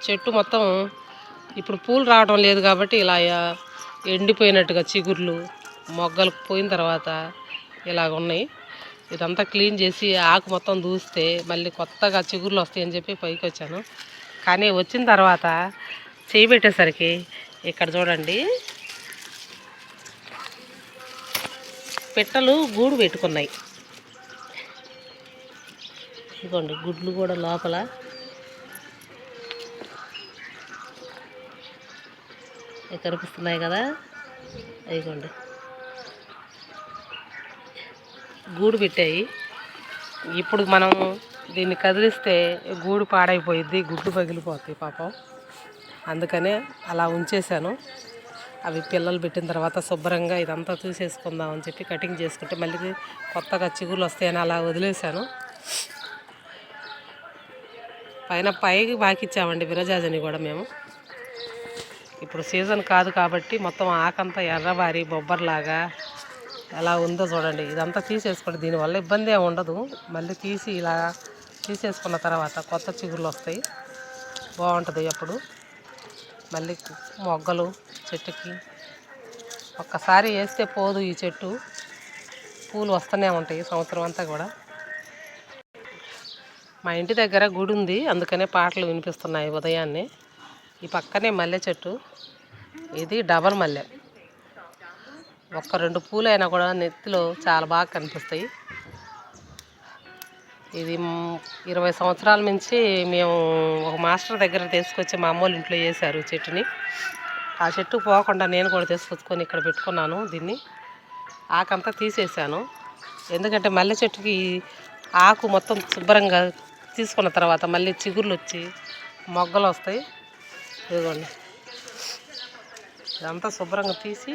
చెట్టు మొత్తం ఇప్పుడు పూలు రావడం లేదు కాబట్టి ఇలా ఎండిపోయినట్టుగా చిగుర్లు మొగ్గలు పోయిన తర్వాత ఇలాగ ఉన్నాయి. ఇదంతా క్లీన్ చేసి ఆకు మొత్తం దూస్తే మళ్ళీ కొత్తగా చిగుర్లు వస్తాయని చెప్పి పైకి వచ్చాను. కానీ వచ్చిన తర్వాత చేయి పెట్టేసరికి ఇక్కడ చూడండి పిట్టలు గూడు పెట్టుకున్నాయి. ఇదిగోండి గుడ్లు కూడా లోపల కనిపిస్తున్నాయి కదా, ఇదిగోండి గూడు పెట్టాయి. ఇప్పుడు మనం దీన్ని కదిలిస్తే గూడు పాడైపోయిద్ది, గుడ్లు పగిలిపోతాయి పాపం. అందుకనే అలా ఉంచేశాను. అవి పిల్లలు పెట్టిన తర్వాత శుభ్రంగా ఇదంతా చూసేసుకుందామని చెప్పి కటింగ్ చేసుకుంటే మళ్ళీ కొత్తగా చిగురులు వస్తాయని అలా వదిలేశాను. పైకి బాకిచ్చామండి విరజాజని కూడా మేము. ఇప్పుడు సీజన్ కాదు కాబట్టి మొత్తం ఆకంతా ఎర్రబారి బొబ్బర్లాగా ఎలా ఉందో చూడండి. ఇదంతా తీసేసుకోండి, దీనివల్ల ఇబ్బంది ఏమి ఉండదు. మళ్ళీ తీసి ఇలా తీసేసుకున్న తర్వాత కొత్త చిగురులు వస్తాయి, బాగుంటుంది. అప్పుడు మళ్ళీ మొగ్గలు చెట్టుకి ఒక్కసారి వేస్తే పోదు, ఈ చెట్టు పూలు వస్తూనే ఉంటాయి సంవత్సరం అంతా కూడా. మా ఇంటి దగ్గర గుడి ఉంది, అందుకనే పాటలు వినిపిస్తున్నాయి ఉదయాన్నే. ఈ పక్కనే మల్లె చెట్టు, ఇది డబల్ మల్లె. ఒక్క 2 పూలైనా కూడా నెత్తిలో చాలా బాగా కనిపిస్తాయి. ఇది 20 సంవత్సరాల నుంచి మేము ఒక మాస్టర్ దగ్గర తీసుకొచ్చి మా అమ్మోళ్ళ ఇంట్లో వేశారు చెట్టుని. ఆ చెట్టు పోకుండా నేను కూడా తీసుకొచ్చుకొని ఇక్కడ పెట్టుకున్నాను. దీన్ని ఆకంతా తీసేసాను, ఎందుకంటే మల్లె చెట్టుకి ఆకు మొత్తం శుభ్రంగా తీసుకున్న తర్వాత మళ్ళీ చిగుర్లు వచ్చి మొగ్గలు వస్తాయి. ఇదిగోండి ఇదంతా శుభ్రంగా తీసి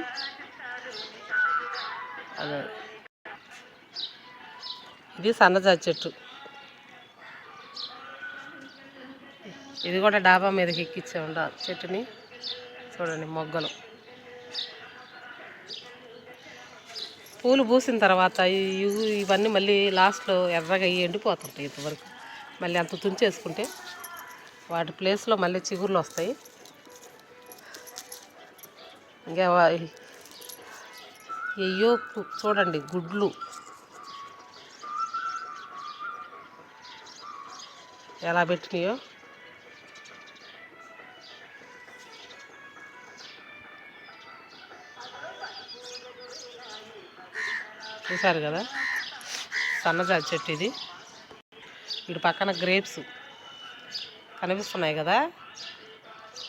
అదే ఇది సన్నజాజి చెట్టు. ఇది కూడా డాబా మీదకి ఎక్కించాము చెట్టుని. చూడండి మొగ్గలు పూలు పూసిన తర్వాత ఇవన్నీ మళ్ళీ లాస్ట్లో ఎర్రగా ఎండిపోతుంటాయి. ఇంతవరకు మళ్ళీ అంత తుంచేసుకుంటే వాటి ప్లేస్లో మళ్ళీ చిగుర్లు వస్తాయి. ఇంకా అయ్యో చూడండి గుడ్లు ఎలా పెట్టినాయో. చూసారు కదా, సన్నజాజి చెట్టు ఇది. ఇటు పక్కన గ్రేప్స్ కనిపిస్తున్నాయి కదా.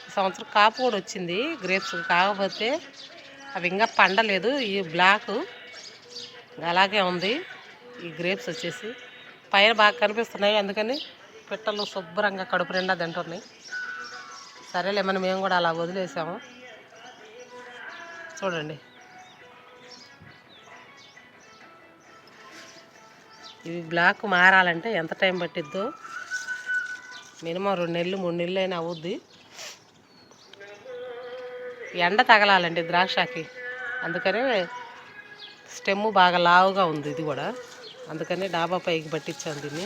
ఈ సంవత్సరం కాపు కూడా వచ్చింది గ్రేప్స్, కాకపోతే అవి ఇంకా పండలేదు. ఈ బ్లాక్ అలాగే ఉంది. ఈ గ్రేప్స్ వచ్చేసి పైన బాగా కనిపిస్తున్నాయి, అందుకని పిట్టలు శుభ్రంగా కడుపు నిండా తింటున్నాయి. సరేలే మనం మేము కూడా అలా వదిలేసాము. చూడండి ఇవి బ్లాక్ మారాలంటే ఎంత టైం పట్టిద్దో, మినిమం 2 నెలలు 3 నెలలు అయినా అవుద్ది. ఎండ తగలాలండి ద్రాక్షకి, అందుకనే స్టెమ్ బాగా లావుగా ఉంది ఇది కూడా. అందుకని డాబా పైకి పట్టించాను దీన్ని.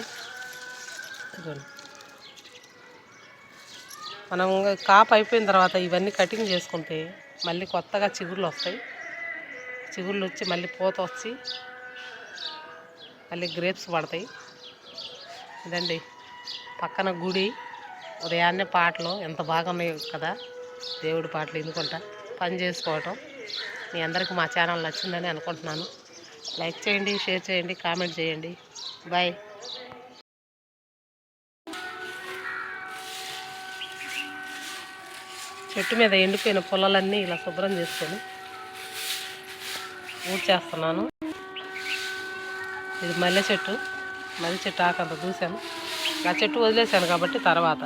మనం కాపు అయిపోయిన తర్వాత ఇవన్నీ కటింగ్ చేసుకుంటే మళ్ళీ కొత్తగా చిగుర్లు వస్తాయి. చిగుర్లు వచ్చి మళ్ళీ పూత వచ్చి మళ్ళీ గ్రేప్స్ పడతాయి. ఇదండి పక్కన గుడి, ఉదయాన్నే పాటలు ఎంత బాగా ఉన్నాయో కదా, దేవుడి పాటలు ఎందుకుంటా పని చేసుకోవటం. మీ అందరికీ మా ఛానల్ నచ్చిందని అనుకుంటున్నాను. లైక్ చేయండి, షేర్ చేయండి, కామెంట్ చేయండి. బాయ్. చెట్టు మీద ఎండిపోయిన పొలాలన్నీ ఇలా శుభ్రం చేసుకొని ఊడ్చేస్తున్నాను. ఇది మల్లె చెట్టు, మల్లె చెట్టు ఆకంత చూశాను. ఆ చెట్టు వదిలేశాను కాబట్టి తర్వాత